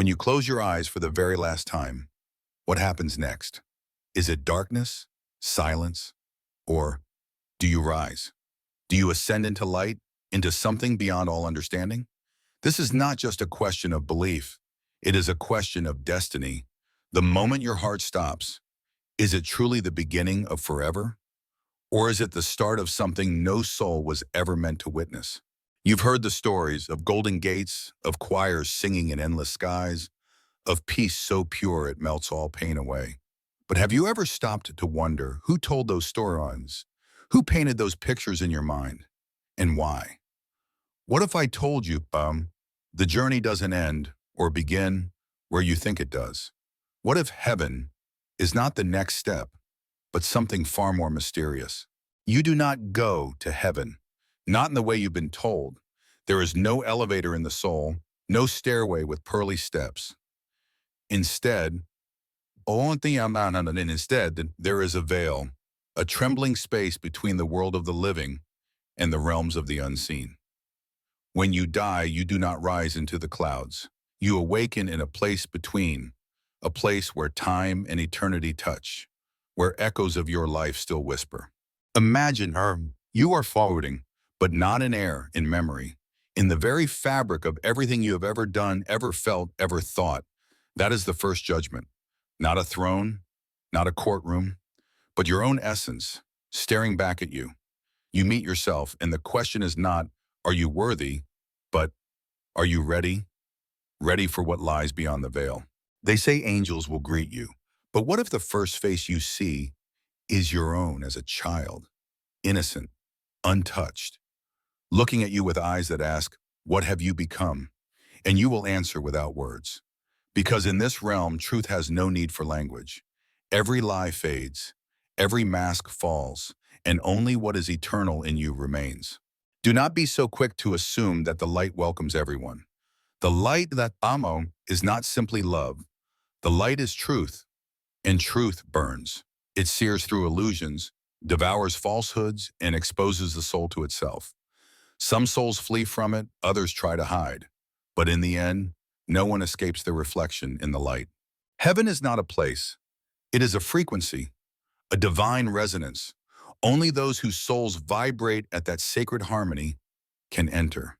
When you close your eyes for the very last time, what happens next? Is it darkness, silence, or do you rise? Do you ascend into light, into something beyond all understanding? This is not just a question of belief. It is a question of destiny. The moment your heart stops, is it truly the beginning of forever? Or is it the start of something no soul was ever meant to witness? You've heard the stories of golden gates, of choirs singing in endless skies, of peace so pure it melts all pain away. But have you ever stopped to wonder who told those stories? Who painted those pictures in your mind? And why? What if I told you, the journey doesn't end or begin where you think it does? What if heaven is not the next step, but something far more mysterious? You do not go to heaven, not in the way you've been told. There is no elevator in the soul, no stairway with pearly steps. Instead, there is a veil, a trembling space between the world of the living and the realms of the unseen. When you die, you do not rise into the clouds. You awaken in a place between, a place where time and eternity touch, where echoes of your life still whisper. Imagine you are floating, but not in air, in memory, in the very fabric of everything you have ever done, ever felt, ever thought. That is the first judgment. Not a throne, not a courtroom, but your own essence staring back at you. You meet yourself, and the question is not, are you worthy, but are you ready? Ready for what lies beyond the veil. They say angels will greet you, but what if the first face you see is your own as a child, innocent, untouched, looking at you with eyes that ask, what have you become? And you will answer without words. Because in this realm, truth has no need for language. Every lie fades, every mask falls, and only what is eternal in you remains. Do not be so quick to assume that the light welcomes everyone. The light that amo is not simply love. The light is truth, and truth burns. It sears through illusions, devours falsehoods, and exposes the soul to itself. Some souls flee from it, others try to hide. But in the end, no one escapes their reflection in the light. Heaven is not a place. It is a frequency, a divine resonance. Only those whose souls vibrate at that sacred harmony can enter.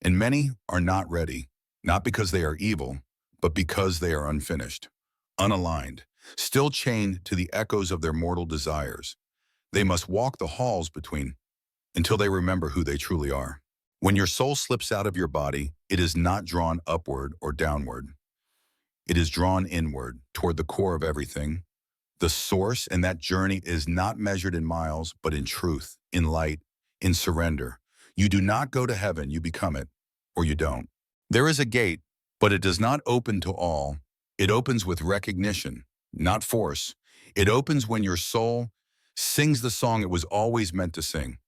And many are not ready, not because they are evil, but because they are unfinished, unaligned, still chained to the echoes of their mortal desires. They must walk the halls between until they remember who they truly are. When your soul slips out of your body, it is not drawn upward or downward. It is drawn inward, toward the core of everything, the source, and that journey is not measured in miles, but in truth, in light, in surrender. You do not go to heaven, you become it, or you don't. There is a gate, but it does not open to all. It opens with recognition, not force. It opens when your soul sings the song it was always meant to sing.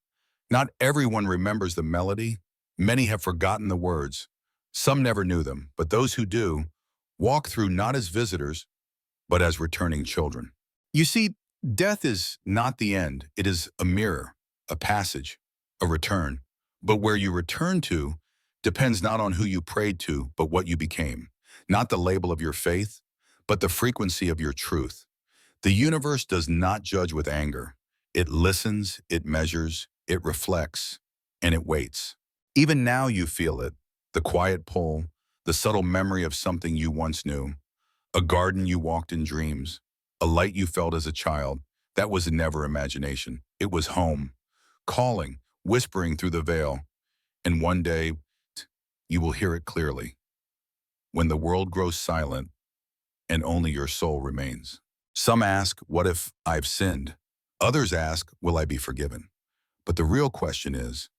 Not everyone remembers the melody. Many have forgotten the words. Some never knew them, but those who do walk through not as visitors, but as returning children. You see, death is not the end. It is a mirror, a passage, a return. But where you return to depends not on who you prayed to, but what you became. Not the label of your faith, but the frequency of your truth. The universe does not judge with anger. It listens, it measures, it reflects, and it waits. Even now you feel it, the quiet pull, the subtle memory of something you once knew, a garden you walked in dreams, a light you felt as a child. That was never imagination. It was home, calling, whispering through the veil. And one day, you will hear it clearly. When the world grows silent and only your soul remains. Some ask, what if I've sinned? Others ask, will I be forgiven? But the real question is,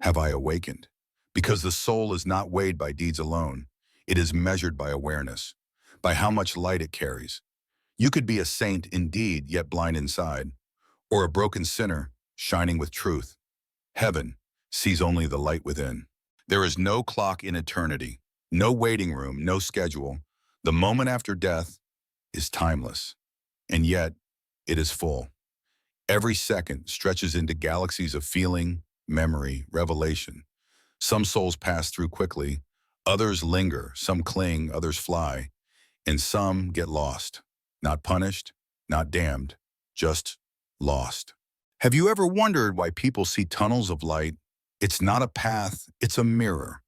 have I awakened? Because the soul is not weighed by deeds alone. It is measured by awareness, by how much light it carries. You could be a saint indeed, yet blind inside, or a broken sinner, shining with truth. Heaven sees only the light within. There is no clock in eternity, no waiting room, no schedule. The moment after death is timeless, and yet it is full. Every second stretches into galaxies of feeling, memory, revelation. Some souls pass through quickly, Others linger, some cling, others fly, and some get lost. Not punished, not damned, just lost. Have you ever wondered why people see tunnels of light? It's not a path, it's a mirror.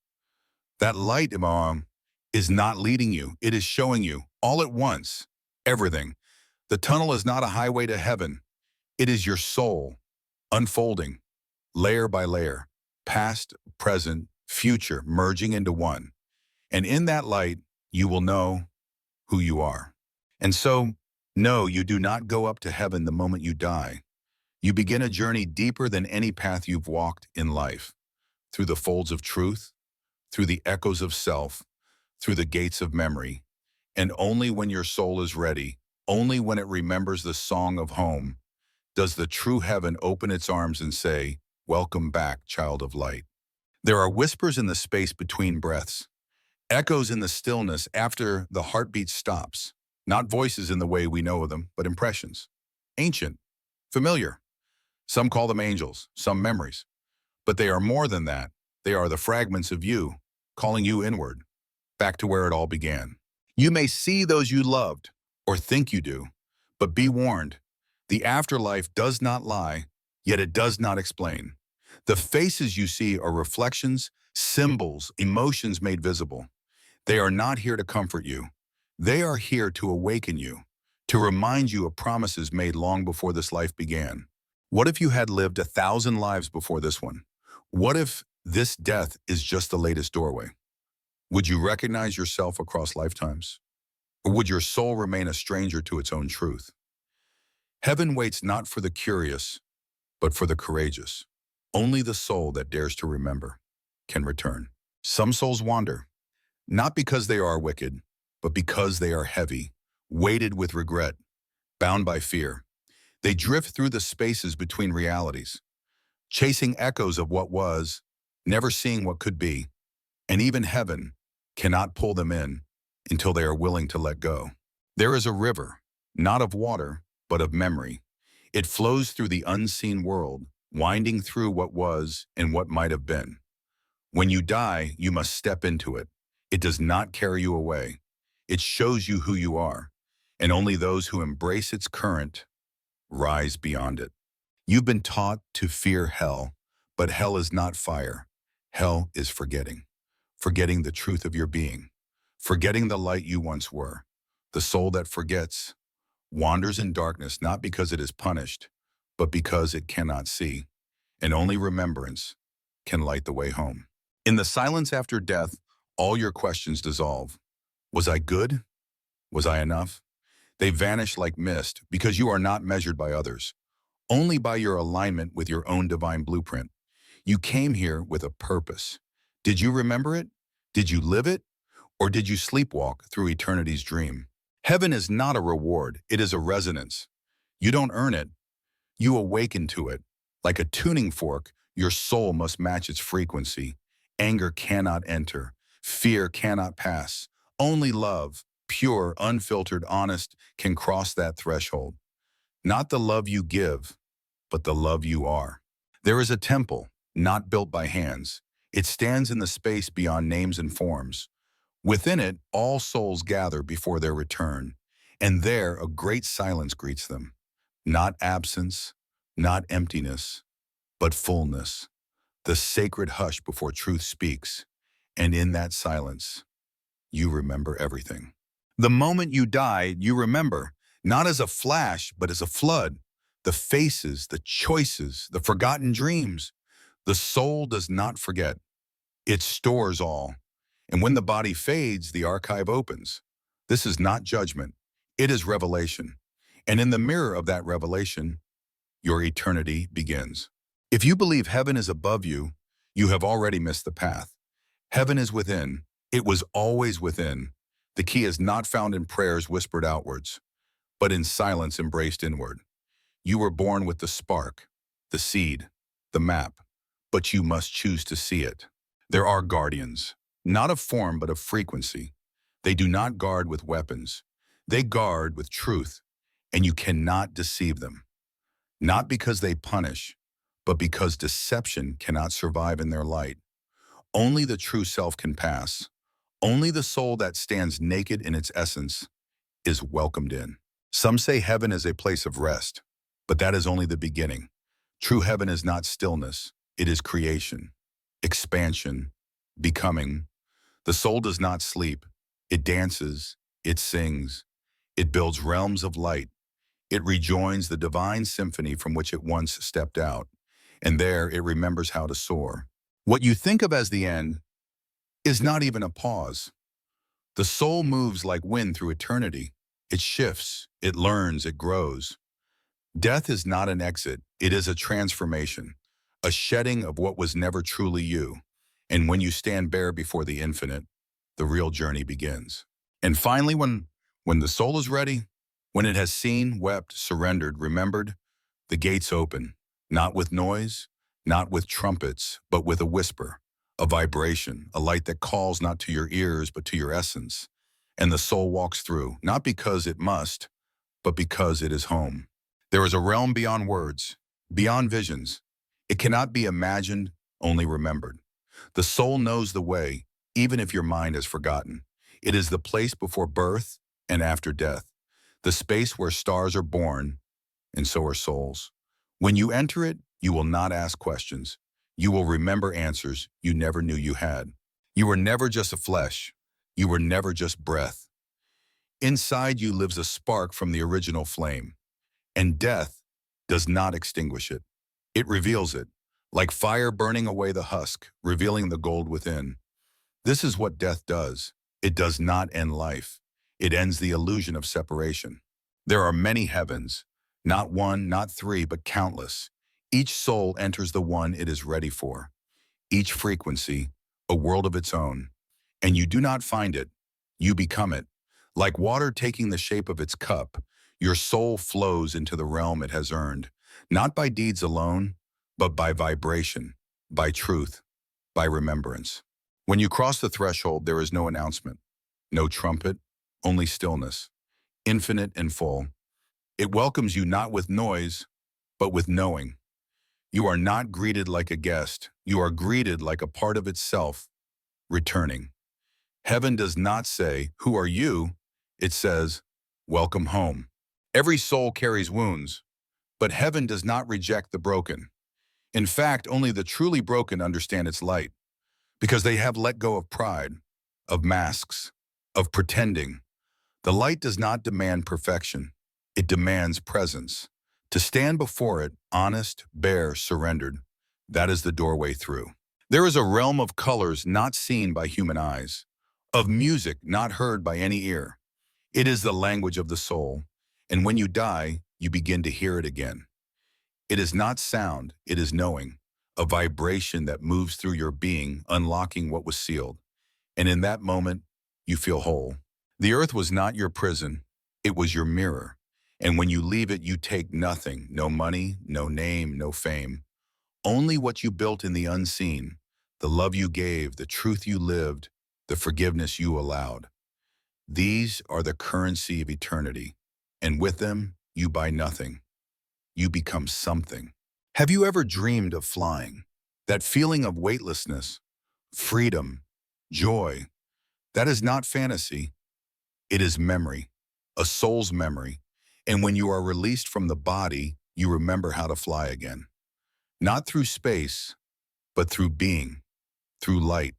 That light, Imam, is not leading you. It is showing you, all at once, everything. The tunnel is not a highway to heaven. It is your soul, unfolding, layer by layer, past, present, future, merging into one. And in that light, you will know who you are. And so, no, you do not go up to heaven the moment you die. You begin a journey deeper than any path you've walked in life, through the folds of truth, through the echoes of self, through the gates of memory. And only when your soul is ready, only when it remembers the song of home, does the true heaven open its arms and say, "Welcome back, child of light." There are whispers in the space between breaths, echoes in the stillness after the heartbeat stops, not voices in the way we know them, but impressions. Ancient, familiar. Some call them angels, some memories. But they are more than that. They are the fragments of you, calling you inward, back to where it all began. You may see those you loved, or think you do, but be warned, the afterlife does not lie, yet it does not explain. The faces you see are reflections, symbols, emotions made visible. They are not here to comfort you. They are here to awaken you, to remind you of promises made long before this life began. What if you had lived 1,000 lives before this one? What if this death is just the latest doorway? Would you recognize yourself across lifetimes? Or would your soul remain a stranger to its own truth? Heaven waits not for the curious, but for the courageous. Only the soul that dares to remember can return. Some souls wander, not because they are wicked, but because they are heavy, weighted with regret, bound by fear. They drift through the spaces between realities, chasing echoes of what was, never seeing what could be, and even heaven cannot pull them in until they are willing to let go. There is a river, not of water, but of memory. It flows through the unseen world, winding through what was and what might have been. When you die, you must step into it. It does not carry you away. It shows you who you are, and only those who embrace its current rise beyond it. You've been taught to fear hell, but hell is not fire. Hell is forgetting. Forgetting the truth of your being. Forgetting the light you once were. The soul that forgets wanders in darkness not because it is punished, but because it cannot see. And only remembrance can light the way home. In the silence after death, all your questions dissolve. Was I good? Was I enough? They vanish like mist because you are not measured by others, only by your alignment with your own divine blueprint. You came here with a purpose. Did you remember it? Did you live it? Or did you sleepwalk through eternity's dream? Heaven is not a reward, it is a resonance. You don't earn it, you awaken to it. Like a tuning fork, your soul must match its frequency. Anger cannot enter, fear cannot pass. Only love, pure, unfiltered, honest, can cross that threshold. Not the love you give, but the love you are. There is a temple, not built by hands. It stands in the space beyond names and forms. Within it, all souls gather before their return, and there a great silence greets them. Not absence, not emptiness, but fullness. The sacred hush before truth speaks, and in that silence, you remember everything. The moment you died, you remember, not as a flash, but as a flood. The faces, the choices, the forgotten dreams. The soul does not forget. It stores all. And when the body fades, the archive opens. This is not judgment. It is revelation. And in the mirror of that revelation, your eternity begins. If you believe heaven is above you, you have already missed the path. Heaven is within. It was always within. The key is not found in prayers whispered outwards, but in silence embraced inward. You were born with the spark, the seed, the map, but you must choose to see it. There are guardians, not of form but of frequency. They do not guard with weapons. They guard with truth, and you cannot deceive them. Not because they punish, but because deception cannot survive in their light. Only the true self can pass. Only the soul that stands naked in its essence is welcomed in. Some say heaven is a place of rest, but that is only the beginning. True heaven is not stillness, it is creation, expansion, becoming. The soul does not sleep, it dances, it sings, it builds realms of light, it rejoins the divine symphony from which it once stepped out, and there it remembers how to soar. What you think of as the end is not even a pause. The soul moves like wind through eternity. It shifts, it learns, it grows. Death is not an exit, it is a transformation, a shedding of what was never truly you. And when you stand bare before the infinite, the real journey begins. And finally, when the soul is ready, when it has seen, wept, surrendered, remembered, the gates open, not with noise, not with trumpets, but with a whisper, a vibration, a light that calls not to your ears, but to your essence. And the soul walks through, not because it must, but because it is home. There is a realm beyond words, beyond visions. It cannot be imagined, only remembered. The soul knows the way, even if your mind has forgotten. It is the place before birth and after death, the space where stars are born, and so are souls. When you enter it, you will not ask questions. You will remember answers you never knew you had. You were never just a flesh. You were never just breath. Inside you lives a spark from the original flame, and death does not extinguish it. It reveals it, like fire burning away the husk, revealing the gold within. This is what death does. It does not end life. It ends the illusion of separation. There are many heavens, not one, not three, but countless. Each soul enters the one it is ready for. Each frequency, a world of its own. And you do not find it, you become it. Like water taking the shape of its cup, your soul flows into the realm it has earned, not by deeds alone, but by vibration, by truth, by remembrance. When you cross the threshold, there is no announcement, no trumpet, only stillness, infinite and full. It welcomes you not with noise, but with knowing. You are not greeted like a guest. You are greeted like a part of itself, returning. Heaven does not say, "Who are you?" It says, "Welcome home." Every soul carries wounds, but heaven does not reject the broken. In fact, only the truly broken understand its light, because they have let go of pride, of masks, of pretending. The light does not demand perfection. It demands presence. To stand before it, honest, bare, surrendered, that is the doorway through. There is a realm of colors not seen by human eyes, of music not heard by any ear. It is the language of the soul, and when you die, you begin to hear it again. It is not sound, it is knowing, a vibration that moves through your being, unlocking what was sealed. And in that moment, you feel whole. The earth was not your prison, it was your mirror. And when you leave it, you take nothing, no money, no name, no fame. Only what you built in the unseen, the love you gave, the truth you lived, the forgiveness you allowed. These are the currency of eternity, and with them, you buy nothing. You become something. Have you ever dreamed of flying? That feeling of weightlessness, freedom, joy, that is not fantasy. It is memory, a soul's memory. And when you are released from the body, you remember how to fly again. Not through space, but through being, through light,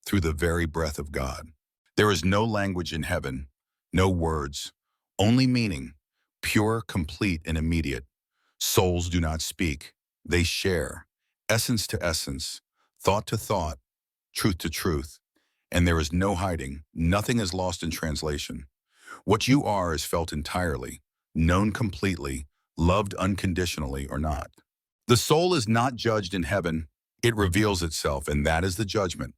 through the very breath of God. There is no language in heaven, no words, only meaning, pure, complete, and immediate. Souls do not speak, they share, essence to essence, thought to thought, truth to truth. And there is no hiding, nothing is lost in translation. What you are is felt entirely, known completely, loved unconditionally or not. The soul is not judged in heaven, it reveals itself, and that is the judgment.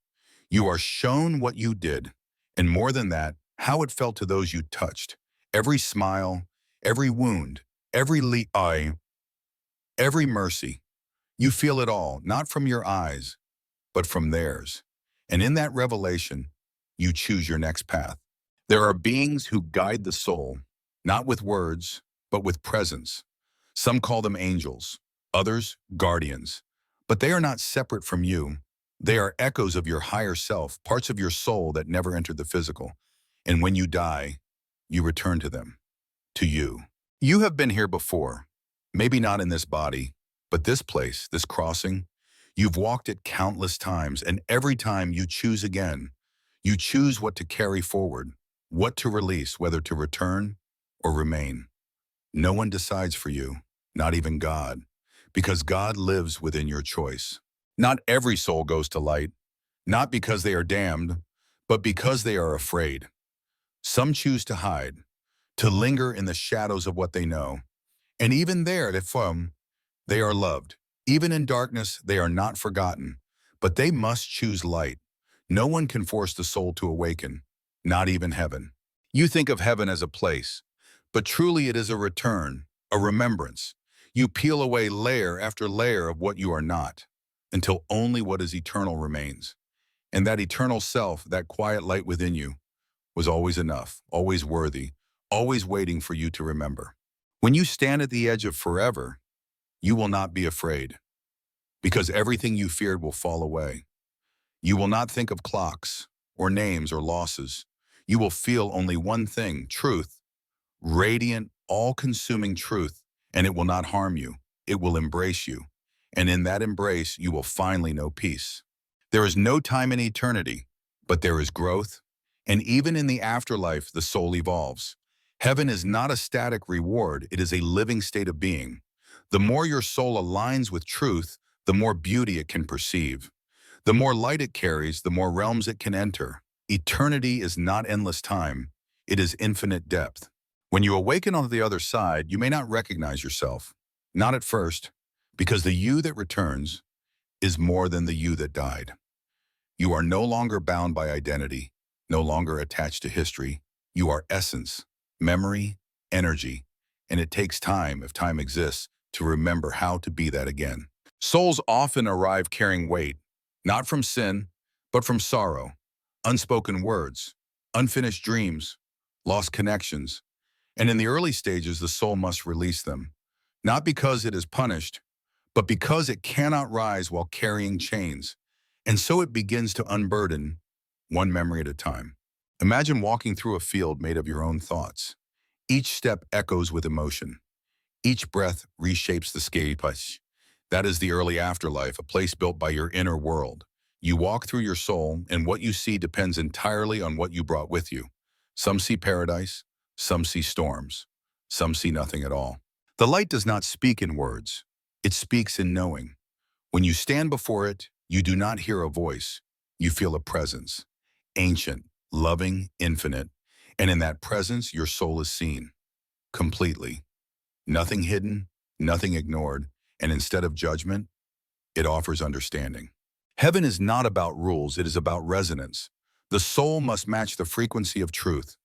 You are shown what you did, and more than that, how it felt to those you touched. Every smile, every wound, eye, every mercy. You feel it all, not from your eyes, but from theirs. And in that revelation, you choose your next path. There are beings who guide the soul, not with words, but with presence. Some call them angels, others guardians. But they are not separate from you. They are echoes of your higher self, parts of your soul that never entered the physical. And when you die, you return to them, to you. You have been here before, maybe not in this body, but this place, this crossing, you've walked it countless times, and every time you choose again. You choose what to carry forward, what to release, whether to return or remain. No one decides for you, not even God, because God lives within your choice. Not every soul goes to light, not because they are damned, but because they are afraid. Some choose to hide, to linger in the shadows of what they know. And even there, they are loved. Even in darkness, they are not forgotten. But they must choose light. No one can force the soul to awaken, not even heaven. You think of heaven as a place, but truly it is a return, a remembrance. You peel away layer after layer of what you are not, until only what is eternal remains. And that eternal self, that quiet light within you, was always enough, always worthy, always waiting for you to remember. When you stand at the edge of forever, you will not be afraid, because everything you feared will fall away. You will not think of clocks, or names, or losses. You will feel only one thing, truth, radiant, all-consuming truth, and it will not harm you. It will embrace you. And in that embrace, you will finally know peace. There is no time in eternity, but there is growth. And even in the afterlife, the soul evolves. Heaven is not a static reward, it is a living state of being. The more your soul aligns with truth, the more beauty it can perceive. The more light it carries, the more realms it can enter. Eternity is not endless time, it is infinite depth. When you awaken on the other side, you may not recognize yourself. Not at first, because the you that returns is more than the you that died. You are no longer bound by identity, no longer attached to history. You are essence, memory, energy, and it takes time, if time exists, to remember how to be that again. Souls often arrive carrying weight, not from sin, but from sorrow, unspoken words, unfinished dreams, lost connections. And in the early stages, the soul must release them, not because it is punished, but because it cannot rise while carrying chains. And so it begins to unburden, one memory at a time. Imagine walking through a field made of your own thoughts. Each step echoes with emotion. Each breath reshapes the scape. That is the early afterlife, a place built by your inner world. You walk through your soul, and what you see depends entirely on what you brought with you. Some see paradise, some see storms, some see nothing at all. The light does not speak in words. It speaks in knowing. When you stand before it, you do not hear a voice. You feel a presence, ancient, loving, infinite. And in that presence, your soul is seen, completely. Nothing hidden, nothing ignored, and instead of judgment, it offers understanding. Heaven is not about rules, it is about resonance. The soul must match the frequency of truth.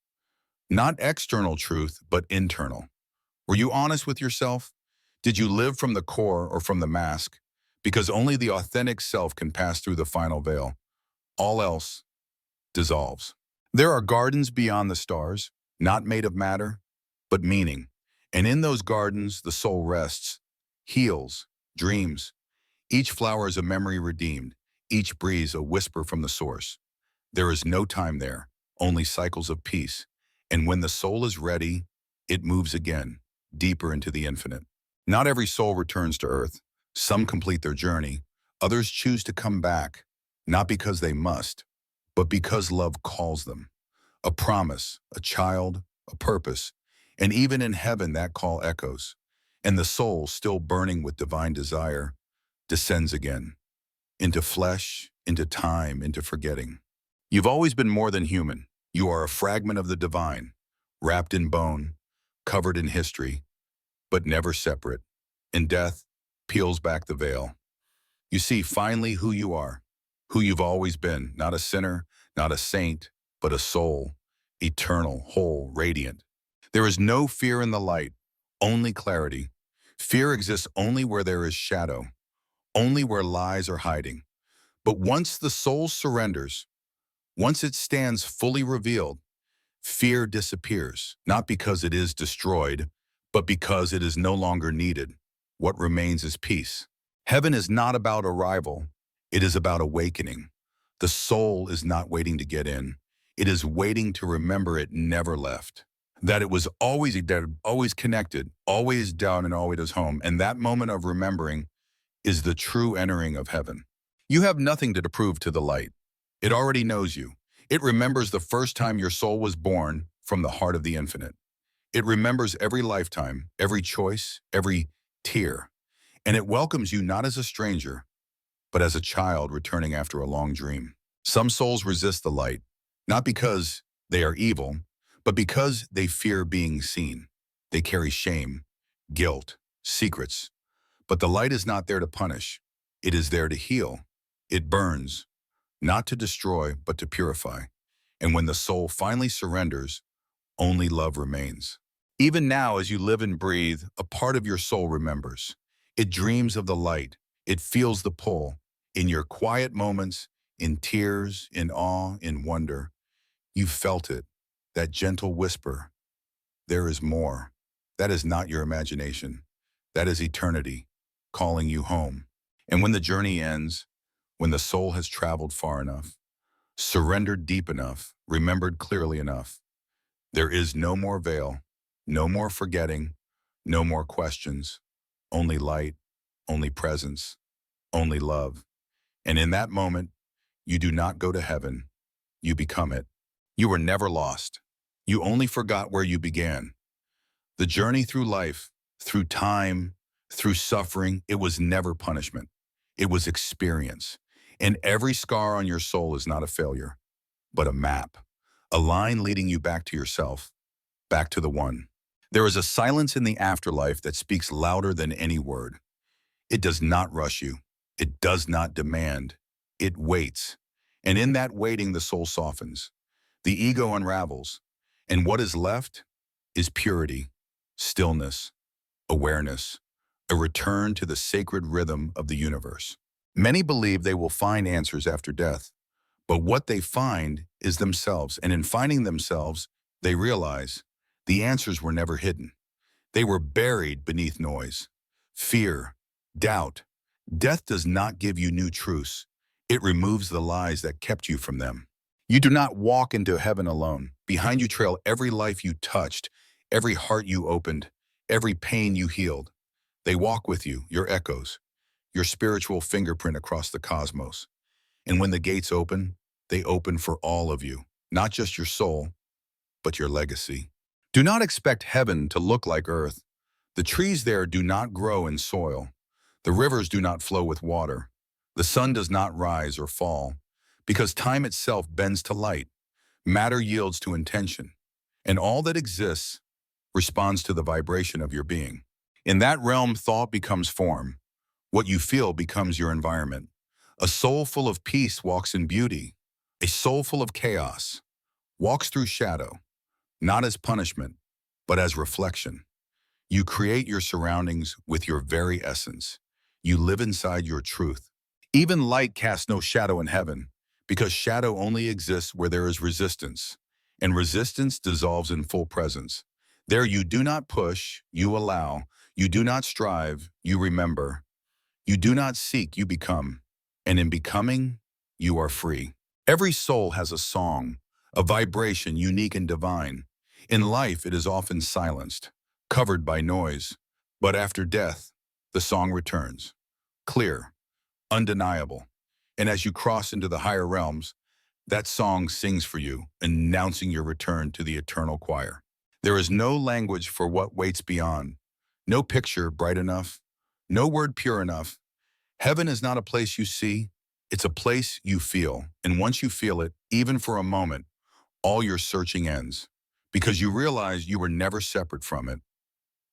Not external truth, but internal. Were you honest with yourself? Did you live from the core or from the mask? Because only the authentic self can pass through the final veil. All else dissolves. There are gardens beyond the stars, not made of matter, but meaning. And in those gardens, the soul rests, heals, dreams. Each flower is a memory redeemed, each breeze a whisper from the source. There is no time there, only cycles of peace. And when the soul is ready, it moves again, deeper into the infinite. Not every soul returns to earth. Some complete their journey. Others choose to come back, not because they must, but because love calls them. A promise, a child, a purpose. And even in heaven, that call echoes. And the soul, still burning with divine desire, descends again. Into flesh, into time, into forgetting. You've always been more than human. You are a fragment of the divine, wrapped in bone, covered in history, but never separate. And death peels back the veil. You see finally who you are, who you've always been, not a sinner, not a saint, but a soul, eternal, whole, radiant. There is no fear in the light, only clarity. Fear exists only where there is shadow, only where lies are hiding. But once the soul surrenders, once it stands fully revealed, fear disappears, not because it is destroyed, but because it is no longer needed. What remains is peace. Heaven is not about arrival, It is about awakening. The soul is not waiting to get in. It is waiting to remember it never left. That it was always that always connected, always down and always home. And that moment of remembering is the true entering of heaven. You have nothing to prove to the light. It already knows you. It remembers the first time your soul was born from the heart of the infinite. It remembers every lifetime, every choice, every tear. And it welcomes you not as a stranger, but as a child returning after a long dream. Some souls resist the light, not because they are evil, but because they fear being seen. They carry shame, guilt, secrets. But the light is not there to punish. It is there to heal. It burns, not to destroy, but to purify. And when the soul finally surrenders, only love remains. Even now, as you live and breathe, a part of your soul remembers. It dreams of the light. It feels the pull. In your quiet moments, in tears, in awe, in wonder, you've felt it, that gentle whisper. There is more. That is not your imagination. That is eternity, calling you home. And when the journey ends, when the soul has traveled far enough, surrendered deep enough, remembered clearly enough, there is no more veil, no more forgetting, no more questions, only light, only presence, only love. And in that moment, you do not go to heaven, you become it. You were never lost. You only forgot where you began. The journey through life, through time, through suffering, it was never punishment. It was experience. And every scar on your soul is not a failure, but a map, a line leading you back to yourself, back to the one. There is a silence in the afterlife that speaks louder than any word. It does not rush you. It does not demand. It waits. And in that waiting, the soul softens. The ego unravels. And what is left is purity, stillness, awareness, a return to the sacred rhythm of the universe. Many believe they will find answers after death, but what they find is themselves. And in finding themselves, they realize the answers were never hidden. They were buried beneath noise, fear, doubt. Death does not give you new truths. It removes the lies that kept you from them. You do not walk into heaven alone. Behind you trail every life you touched, every heart you opened, every pain you healed. They walk with you, your echoes, your spiritual fingerprint across the cosmos. And when the gates open, they open for all of you, not just your soul, but your legacy. Do not expect heaven to look like earth. The trees there do not grow in soil. The rivers do not flow with water. The sun does not rise or fall, because time itself bends to light. Matter yields to intention, and all that exists responds to the vibration of your being. In that realm, thought becomes form. What you feel becomes your environment. A soul full of peace walks in beauty. A soul full of chaos walks through shadow, not as punishment, but as reflection. You create your surroundings with your very essence. You live inside your truth. Even light casts no shadow in heaven, because shadow only exists where there is resistance, and resistance dissolves in full presence. There you do not push, you allow. You do not strive, you remember. You do not seek, you become. And in becoming, you are free. Every soul has a song, a vibration unique and divine. In life, it is often silenced, covered by noise. But after death, the song returns, clear, undeniable. And as you cross into the higher realms, that song sings for you, announcing your return to the eternal choir. There is no language for what waits beyond, no picture bright enough, no word pure enough. Heaven is not a place you see, it's a place you feel. And once you feel it, even for a moment, all your searching ends, because you realize you were never separate from it,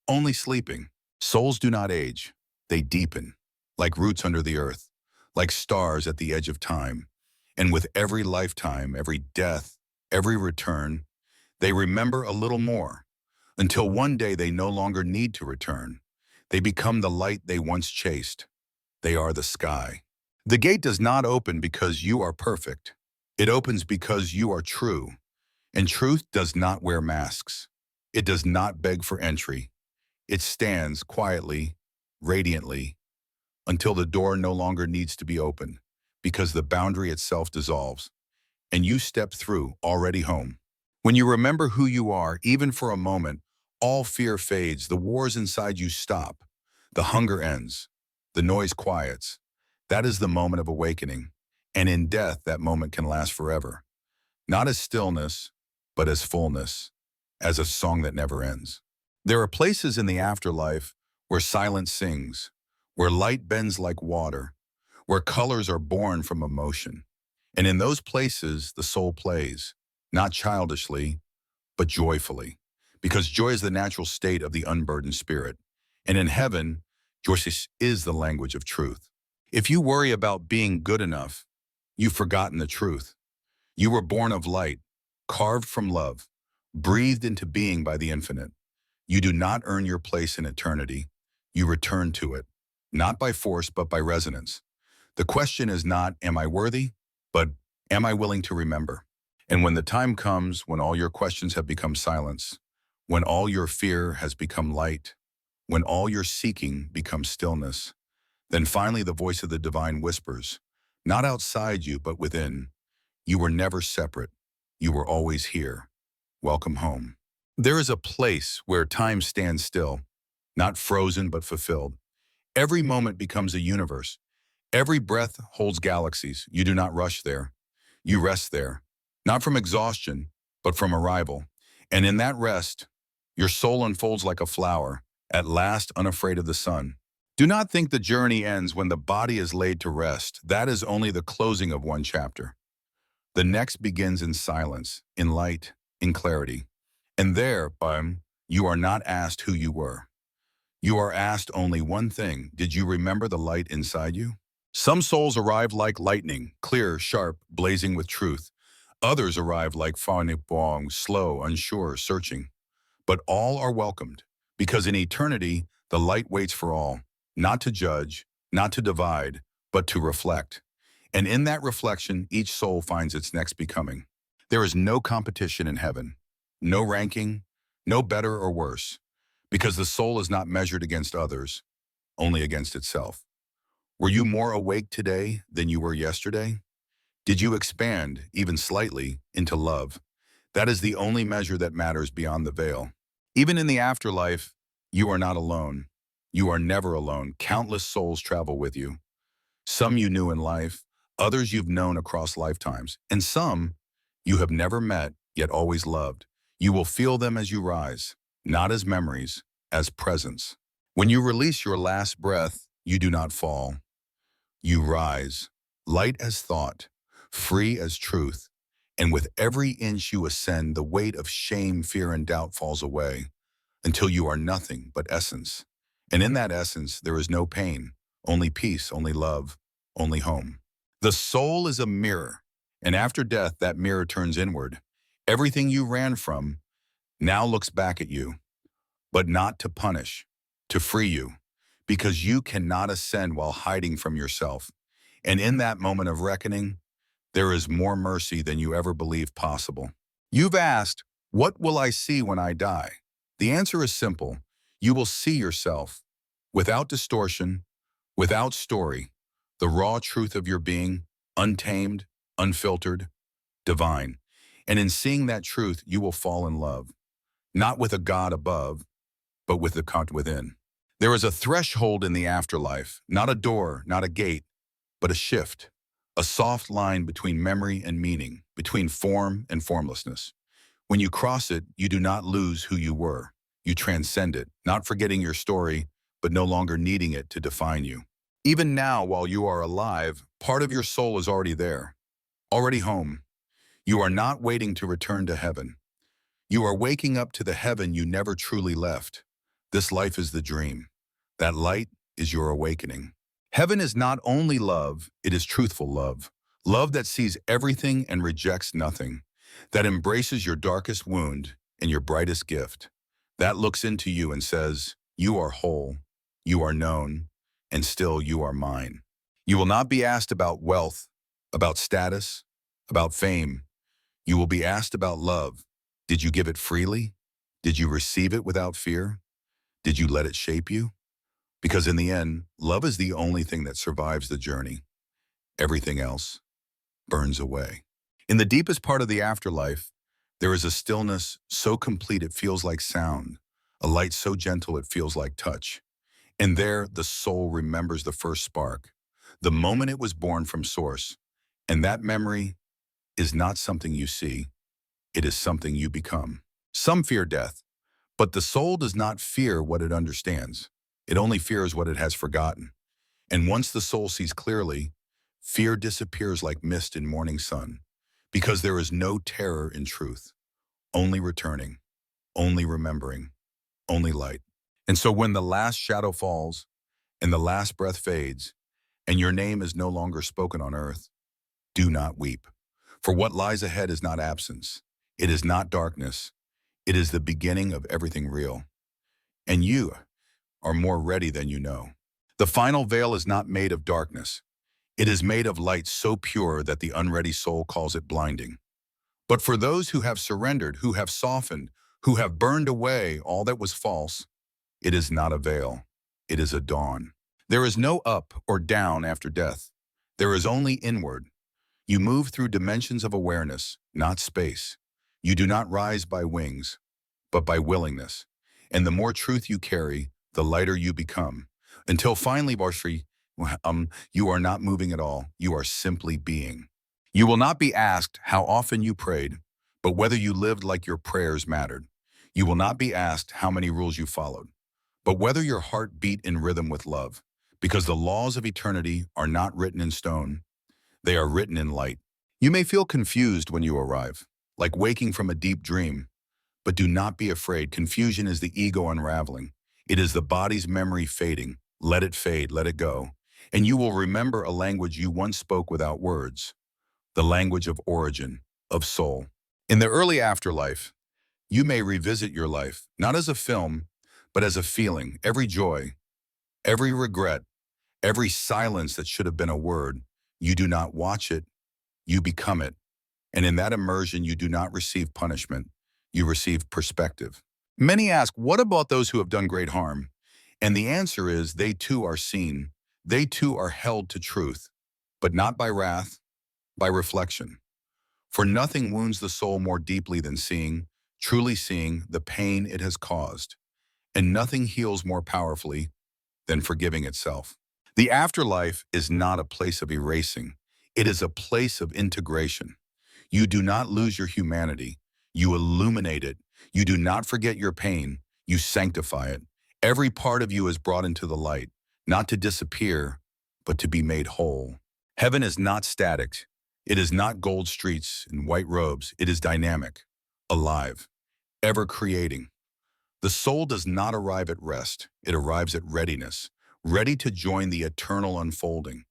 only sleeping. Souls do not age, they deepen, like roots under the earth, like stars at the edge of time. And with every lifetime, every death, every return, they remember a little more, until one day they no longer need to return. They become the light they once chased. They are the sky. The gate does not open because you are perfect. It opens because you are true. And truth does not wear masks. It does not beg for entry. It stands quietly, radiantly, until the door no longer needs to be opened. because the boundary itself dissolves, and you step through already home. When you remember who you are, even for a moment, all fear fades, the wars inside you stop, the hunger ends, the noise quiets. That is the moment of awakening, and in death that moment can last forever. Not as stillness, but as fullness, as a song that never ends. There are places in the afterlife where silence sings, where light bends like water, where colors are born from emotion. And in those places, the soul plays, not childishly, but joyfully, because joy is the natural state of the unburdened spirit. And in heaven, joy is the language of truth. If you worry about being good enough, you've forgotten the truth. You were born of light, carved from love, breathed into being by the infinite. You do not earn your place in eternity. You return to it, not by force, but by resonance. The question is not, am I worthy? But am I willing to remember? And when the time comes, when all your questions have become silence, when all your fear has become light, when all your seeking becomes stillness, then finally the voice of the divine whispers, not outside you, but within, you were never separate. You were always here. Welcome home. There is a place where time stands still, not frozen, but fulfilled. Every moment becomes a universe. Every breath holds galaxies. You do not rush there. You rest there, not from exhaustion, but from arrival. And in that rest, your soul unfolds like a flower, at last unafraid of the sun. Do not think the journey ends when the body is laid to rest. That is only the closing of one chapter. The next begins in silence, in light, in clarity. And there, you are not asked who you were. You are asked only one thing. Did you remember the light inside you? Some souls arrive like lightning, clear, sharp, blazing with truth. Others arrive like bong, slow, unsure, searching. But all are welcomed, because in eternity, the light waits for all, not to judge, not to divide, but to reflect. And in that reflection, each soul finds its next becoming. There is no competition in heaven, no ranking, no better or worse, because the soul is not measured against others, only against itself. Were you more awake today than you were yesterday? Did you expand, even slightly, into love? That is the only measure that matters beyond the veil. Even in the afterlife, you are not alone. You are never alone. Countless souls travel with you. Some you knew in life, others you've known across lifetimes, and some you have never met, yet always loved. You will feel them as you rise, not as memories, as presence. When you release your last breath, you do not fall. You rise, light as thought, free as truth, and with every inch you ascend, the weight of shame, fear, and doubt falls away until you are nothing but essence. And in that essence, there is no pain, only peace, only love, only home. The soul is a mirror, and after death, that mirror turns inward. Everything you ran from now looks back at you, but not to punish, to free you, because you cannot ascend while hiding from yourself. And in that moment of reckoning, there is more mercy than you ever believed possible. You've asked, what will I see when I die? The answer is simple. You will see yourself, without distortion, without story, the raw truth of your being, untamed, unfiltered, divine. And in seeing that truth, you will fall in love, not with a God above, but with the God within. There is a threshold in the afterlife, not a door, not a gate, but a shift, a soft line between memory and meaning, between form and formlessness. When you cross it, you do not lose who you were. You transcend it, not forgetting your story, but no longer needing it to define you. Even now, while you are alive, part of your soul is already there, already home. You are not waiting to return to heaven. You are waking up to the heaven you never truly left. This life is the dream. That light is your awakening. Heaven is not only love, it is truthful love. Love that sees everything and rejects nothing. That embraces your darkest wound and your brightest gift. That looks into you and says, you are whole, you are known, and still you are mine. You will not be asked about wealth, about status, about fame. You will be asked about love. Did you give it freely? Did you receive it without fear? Did you let it shape you? Because in the end, love is the only thing that survives the journey. Everything else burns away. In the deepest part of the afterlife, there is a stillness so complete it feels like sound, a light so gentle it feels like touch. And there, the soul remembers the first spark, the moment it was born from source. And that memory is not something you see, it is something you become. Some fear death, but the soul does not fear what it understands. It only fears what it has forgotten. And once the soul sees clearly, fear disappears like mist in morning sun, because there is no terror in truth, only returning, only remembering, only light. And so when the last shadow falls and the last breath fades, and your name is no longer spoken on earth, do not weep. For what lies ahead is not absence. It is not darkness. It is the beginning of everything real. And you are more ready than you know. The final veil is not made of darkness. It is made of light so pure that the unready soul calls it blinding. But for those who have surrendered, who have softened, who have burned away all that was false, it is not a veil. It is a dawn. There is no up or down after death. There is only inward. You move through dimensions of awareness, not space. You do not rise by wings, but by willingness. And the more truth you carry, the lighter you become. Until finally, Barshri, you are not moving at all. You are simply being. You will not be asked how often you prayed, but whether you lived like your prayers mattered. You will not be asked how many rules you followed, but whether your heart beat in rhythm with love. Because the laws of eternity are not written in stone. They are written in light. You may feel confused when you arrive, like waking from a deep dream. But do not be afraid. Confusion is the ego unraveling. It is the body's memory fading. Let it fade, let it go. And you will remember a language you once spoke without words, the language of origin, of soul. In the early afterlife, you may revisit your life, not as a film, but as a feeling. Every joy, every regret, every silence that should have been a word. You do not watch it, you become it. And in that immersion, you do not receive punishment, you receive perspective. Many ask, what about those who have done great harm? And the answer is, they too are seen. They too are held to truth, but not by wrath, by reflection. For nothing wounds the soul more deeply than seeing, truly seeing, the pain it has caused. And nothing heals more powerfully than forgiving itself. The afterlife is not a place of erasing. It is a place of integration. You do not lose your humanity. You illuminate it. You do not forget your pain. You sanctify it. Every part of you is brought into the light, not to disappear, but to be made whole. Heaven is not static. It is not gold streets and white robes. It is dynamic, alive, ever creating. The soul does not arrive at rest. It arrives at readiness, ready to join the eternal unfolding,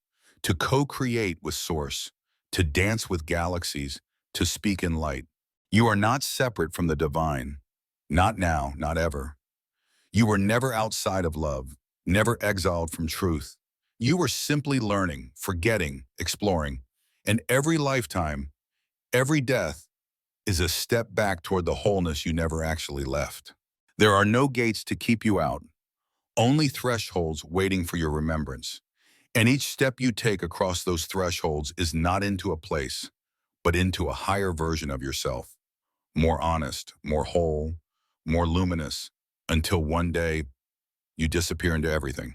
to co-create with Source, to dance with galaxies, to speak in light. You are not separate from the divine. Not now, not ever. You were never outside of love, never exiled from truth. You were simply learning, forgetting, exploring. And every lifetime, every death, is a step back toward the wholeness you never actually left. There are no gates to keep you out, only thresholds waiting for your remembrance. And each step you take across those thresholds is not into a place, but into a higher version of yourself, more honest, more whole, more luminous, until one day you disappear into everything.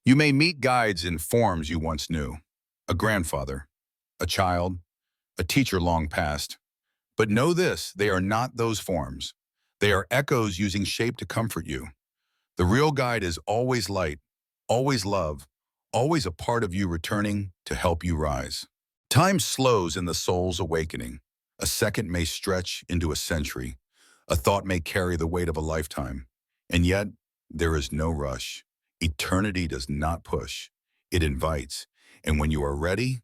You may meet guides in forms you once knew, a grandfather, a child, a teacher long past. But know this, they are not those forms. They are echoes using shape to comfort you. The real guide is always light, always love, always a part of you returning to help you rise. Time slows in the soul's awakening. A second may stretch into a century. A thought may carry the weight of a lifetime. And yet, there is no rush. Eternity does not push. It invites. And when you are ready,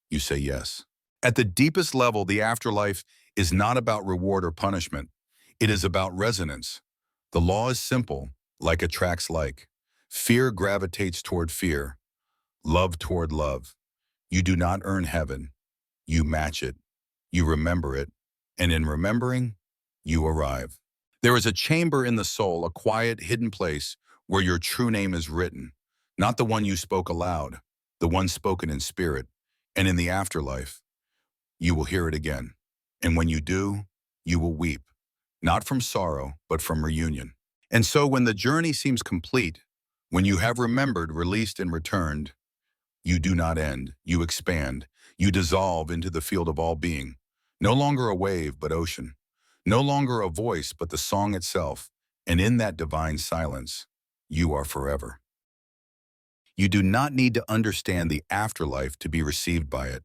you say yes. At the deepest level, the afterlife is not about reward or punishment. It is about resonance. The law is simple, like attracts like. Fear gravitates toward fear, love toward love. You do not earn heaven. You match it. You remember it. And in remembering, you arrive. There is a chamber in the soul, a quiet, hidden place where your true name is written. Not the one you spoke aloud, the one spoken in spirit. And in the afterlife, you will hear it again. And when you do, you will weep, not from sorrow, but from reunion. And so when the journey seems complete, when you have remembered, released, and returned, you do not end, you expand, you dissolve into the field of all being, no longer a wave, but ocean, no longer a voice, but the song itself, and in that divine silence, you are forever. You do not need to understand the afterlife to be received by it.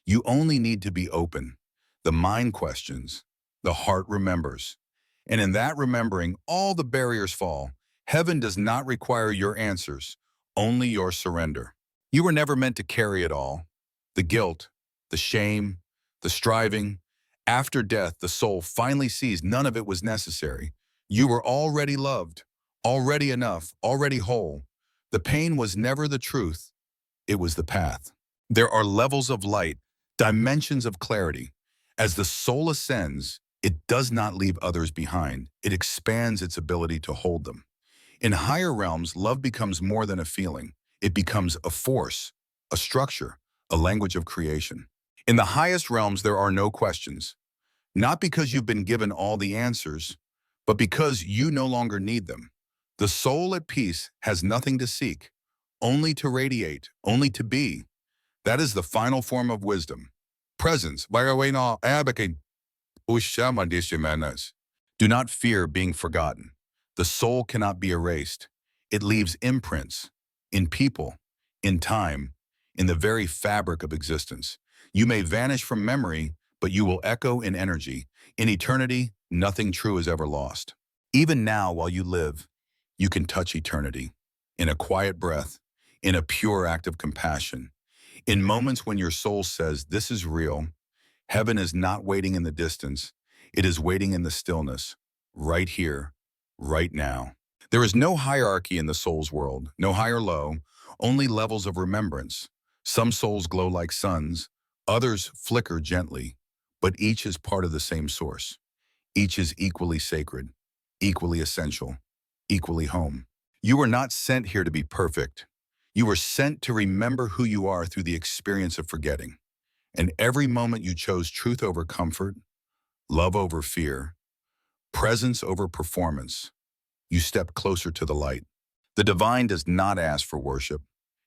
You only need to be open. The mind questions, the heart remembers. And in that remembering, all the barriers fall. Heaven does not require your answers, only your surrender. You were never meant to carry it all. The guilt, the shame, the striving. After death, the soul finally sees none of it was necessary. You were already loved, already enough, already whole. The pain was never the truth, it was the path. There are levels of light, dimensions of clarity. As the soul ascends, it does not leave others behind. It expands its ability to hold them. In higher realms, love becomes more than a feeling. It becomes a force, a structure, a language of creation. In the highest realms, there are no questions. Not because you've been given all the answers, but because you no longer need them. The soul at peace has nothing to seek, only to radiate, only to be. That is the final form of wisdom. Presence. Do not fear being forgotten. The soul cannot be erased. It leaves imprints in people, in time, in the very fabric of existence. You may vanish from memory, but you will echo in energy. In eternity, nothing true is ever lost. Even now, while you live, you can touch eternity in a quiet breath, in a pure act of compassion. In moments when your soul says, "This is real," heaven is not waiting in the distance. It is waiting in the stillness, right here, right now. There is no hierarchy in the soul's world, no high or low, only levels of remembrance. Some souls glow like suns, others flicker gently, but each is part of the same source. Each is equally sacred, equally essential, equally home. You were not sent here to be perfect. You were sent to remember who you are through the experience of forgetting. And every moment you chose truth over comfort, love over fear, presence over performance, you stepped closer to the light. The divine does not ask for worship.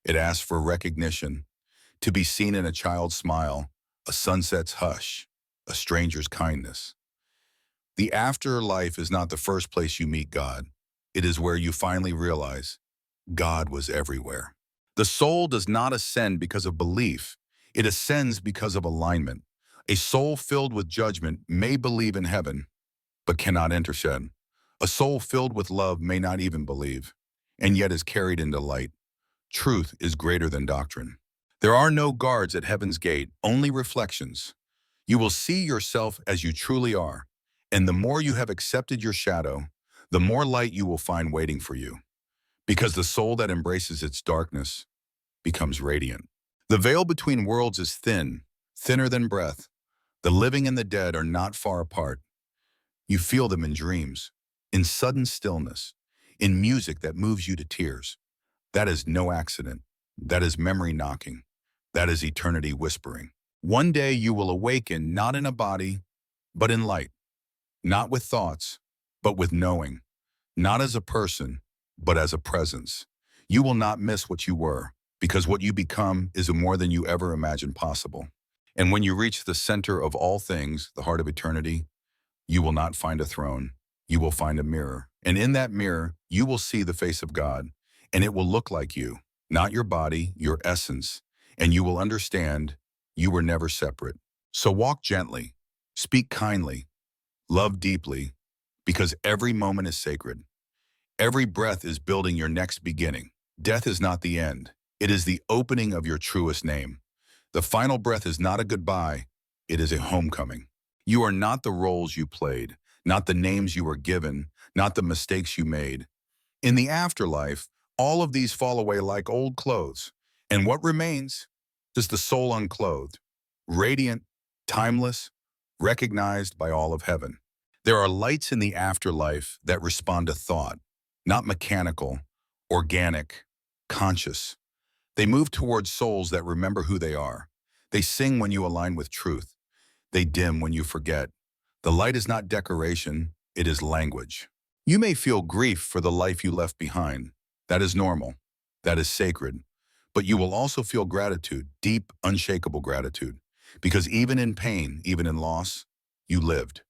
It asks for recognition, to be seen in a child's smile, a sunset's hush, a stranger's kindness. The afterlife is not the first place you meet God. It is where you finally realize God was everywhere. The soul does not ascend because of belief. It ascends because of alignment. A soul filled with judgment may believe in heaven, but cannot intercede. A soul filled with love may not even believe, and yet is carried into light. Truth is greater than doctrine. There are no guards at heaven's gate, only reflections. You will see yourself as you truly are, and the more you have accepted your shadow, the more light you will find waiting for you. Because the soul that embraces its darkness becomes radiant. The veil between worlds is thin, thinner than breath. The living and the dead are not far apart. You feel them in dreams, in sudden stillness, in music that moves you to tears. That is no accident. That is memory knocking. That is eternity whispering. One day you will awaken not in a body, but in light. Not with thoughts, but with knowing. Not as a person, but as a presence. You will not miss what you were, because what you become is more than you ever imagined possible. And when you reach the center of all things, the heart of eternity, you will not find a throne. You will find a mirror. And in that mirror, you will see the face of God, and it will look like you, not your body, your essence. And you will understand you were never separate. So walk gently, speak kindly, love deeply, because every moment is sacred. Every breath is building your next beginning. Death is not the end. It is the opening of your truest name. The final breath is not a goodbye. It is a homecoming. You are not the roles you played, not the names you were given, not the mistakes you made. In the afterlife, all of these fall away like old clothes. And what remains is the soul unclothed, radiant, timeless, recognized by all of heaven. There are lights in the afterlife that respond to thought, not mechanical, organic, conscious. They move towards souls that remember who they are. They sing when you align with truth. They dim when you forget. The light is not decoration, it is language. You may feel grief for the life you left behind. That is normal. That is sacred. But you will also feel gratitude, deep, unshakable gratitude. Because even in pain, even in loss, you lived.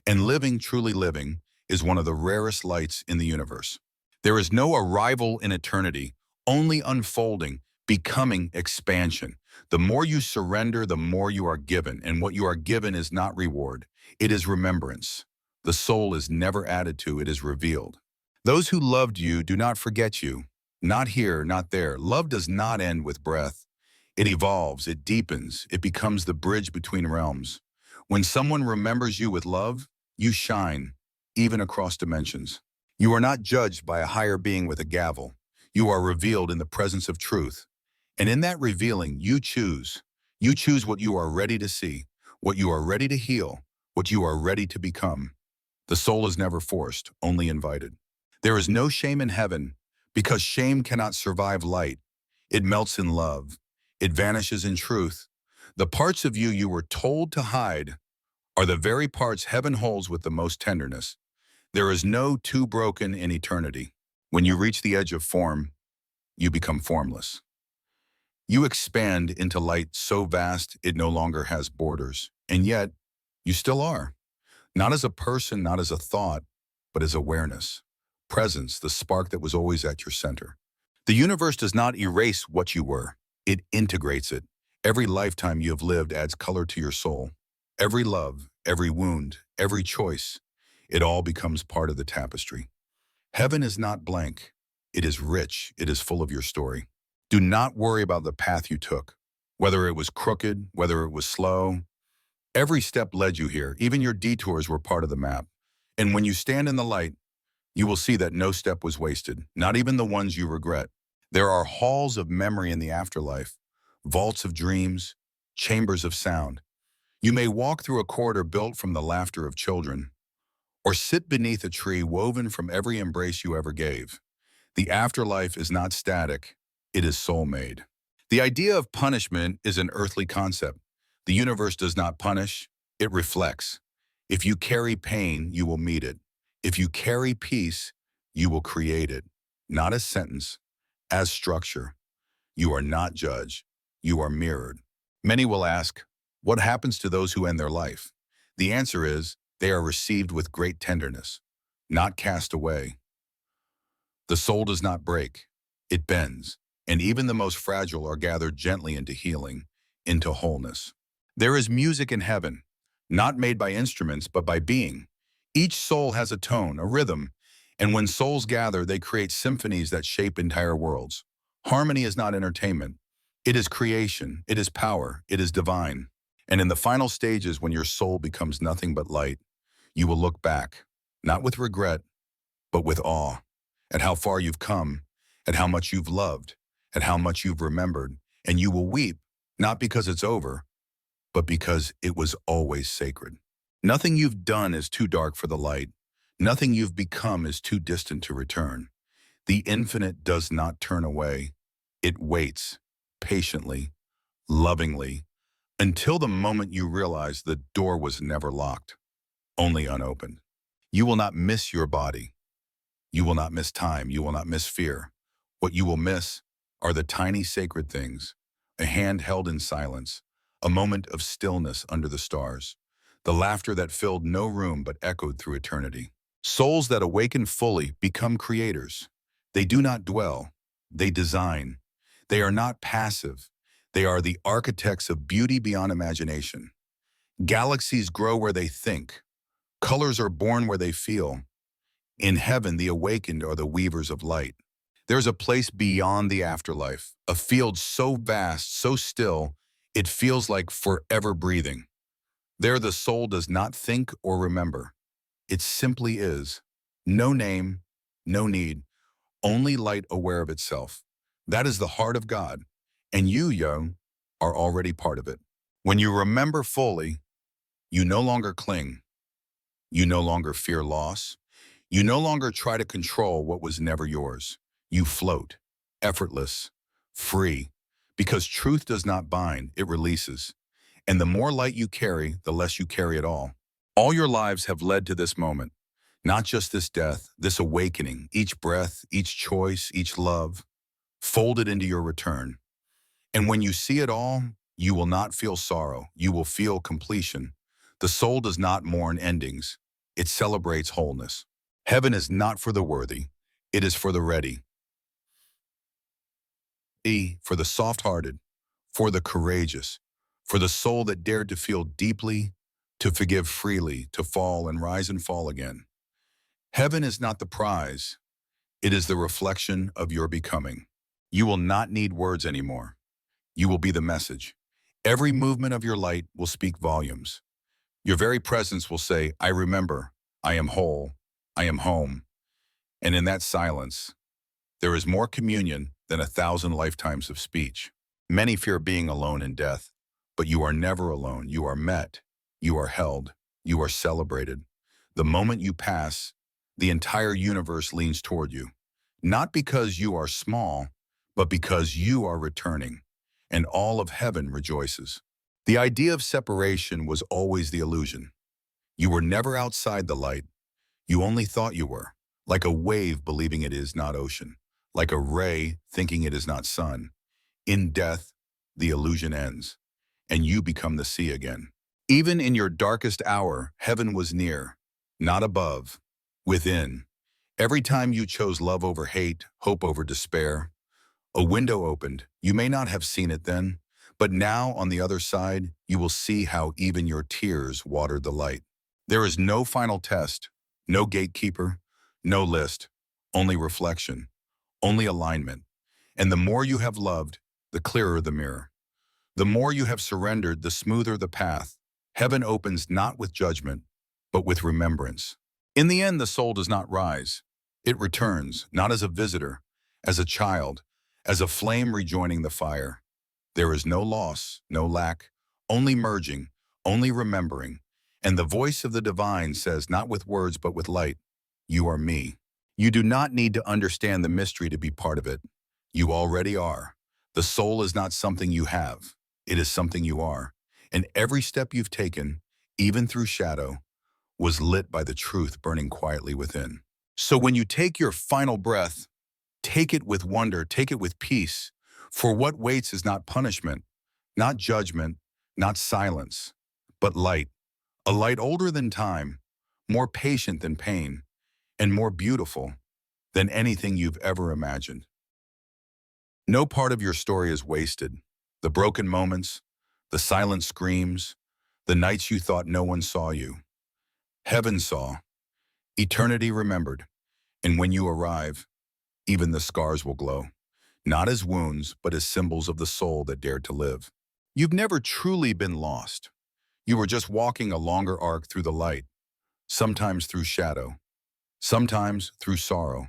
And living, truly living, is one of the rarest lights in the universe. There is no arrival in eternity, only unfolding, becoming expansion. The more you surrender, the more you are given, and what you are given is not reward. It is remembrance. The soul is never added to, it is revealed. Those who loved you do not forget you. Not here, not there. Love does not end with breath. It evolves, it deepens, it becomes the bridge between realms. When someone remembers you with love, you shine, even across dimensions. You are not judged by a higher being with a gavel. You are revealed in the presence of truth. And in that revealing, you choose. You choose what you are ready to see, what you are ready to heal, what you are ready to become. The soul is never forced, only invited. There is no shame in heaven, because shame cannot survive light. It melts in love. It vanishes in truth. The parts of you you were told to hide are the very parts heaven holds with the most tenderness. There is no too broken in eternity. When you reach the edge of form, you become formless. You expand into light so vast it no longer has borders. And yet, you still are. Not as a person, not as a thought, but as awareness. Presence, the spark that was always at your center. The universe does not erase what you were. It integrates it. Every lifetime you have lived adds color to your soul. Every love, every wound, every choice, it all becomes part of the tapestry. Heaven is not blank. It is rich. It is full of your story. Do not worry about the path you took, whether it was crooked, whether it was slow. Every step led you here. Even your detours were part of the map. And when you stand in the light, you will see that no step was wasted, not even the ones you regret. There are halls of memory in the afterlife, vaults of dreams, chambers of sound. You may walk through a corridor built from the laughter of children, or sit beneath a tree woven from every embrace you ever gave. The afterlife is not static, it is soul-made. The idea of punishment is an earthly concept. The universe does not punish, it reflects. If you carry pain, you will meet it. If you carry peace, you will create it. Not as sentence, as structure. You are not judged, you are mirrored. Many will ask, what happens to those who end their life? The answer is, they are received with great tenderness, not cast away. The soul does not break, it bends, and even the most fragile are gathered gently into healing, into wholeness. There is music in heaven, not made by instruments, but by being. Each soul has a tone, a rhythm, and when souls gather, they create symphonies that shape entire worlds. Harmony is not entertainment. It is creation, it is power, it is divine. And in the final stages, when your soul becomes nothing but light, you will look back, not with regret, but with awe, at how far you've come, at how much you've loved, at how much you've remembered, and you will weep, not because it's over, but because it was always sacred. Nothing you've done is too dark for the light. Nothing you've become is too distant to return. The infinite does not turn away. It waits, patiently, lovingly, until the moment you realize the door was never locked, only unopened. You will not miss your body. You will not miss time. You will not miss fear. What you will miss are the tiny sacred things, a hand held in silence, a moment of stillness under the stars, the laughter that filled no room but echoed through eternity. Souls that awaken fully become creators. They do not dwell, they design. They are not passive. They are the architects of beauty beyond imagination. Galaxies grow where they think. Colors are born where they feel. In heaven, the awakened are the weavers of light. There's a place beyond the afterlife, a field so vast, so still, it feels like forever breathing. There the soul does not think or remember. It simply is. No name, no need, only light aware of itself. That is the heart of God, and you, young, are already part of it. When you remember fully, you no longer cling. You no longer fear loss. You no longer try to control what was never yours. You float, effortless, free, Because truth does not bind, it releases. And the more light you carry, the less you carry at all. All your lives have led to this moment. Not just this death, this awakening, each breath, each choice, each love, folded into your return. And when you see it all, you will not feel sorrow. You will feel completion. The soul does not mourn endings. It celebrates wholeness. Heaven is not for the worthy. It is for the ready. For the soft-hearted, for the courageous, for the soul that dared to feel deeply, to forgive freely, to fall and rise and fall again. Heaven is not the prize. It is the reflection of your becoming. You will not need words anymore. You will be the message. Every movement of your light will speak volumes. Your very presence will say, I remember, I am whole, I am home. And in that silence, there is more communion than 1,000 lifetimes of speech. Many fear being alone in death, but you are never alone. You are met, you are held, you are celebrated. The moment you pass, the entire universe leans toward you. Not because you are small, but because you are returning, and all of heaven rejoices. The idea of separation was always the illusion. You were never outside the light. You only thought you were, like a wave believing it is not ocean, like a ray thinking it is not sun. In death, the illusion ends, and you become the sea again. Even in your darkest hour, heaven was near, not above, within. Every time you chose love over hate, hope over despair, a window opened. You may not have seen it then, but now on the other side, you will see how even your tears watered the light. There is no final test, no gatekeeper, no list, only reflection, only alignment. And the more you have loved, the clearer the mirror. The more you have surrendered, the smoother the path. Heaven opens not with judgment, but with remembrance. In the end, the soul does not rise. It returns, not as a visitor, as a child, as a flame rejoining the fire. There is no loss, no lack, only merging, only remembering. And the voice of the divine says, not with words, but with light, you are me. You do not need to understand the mystery to be part of it. You already are. The soul is not something you have. It is something you are. And every step you've taken, even through shadow, was lit by the truth burning quietly within. So when you take your final breath, take it with wonder, take it with peace. For what waits is not punishment, not judgment, not silence, but light. A light older than time, more patient than pain, and more beautiful than anything you've ever imagined. No part of your story is wasted. The broken moments, the silent screams, the nights you thought no one saw you. Heaven saw, eternity remembered, and when you arrive, even the scars will glow, not as wounds, but as symbols of the soul that dared to live. You've never truly been lost. You were just walking a longer arc through the light, sometimes through shadow, sometimes through sorrow,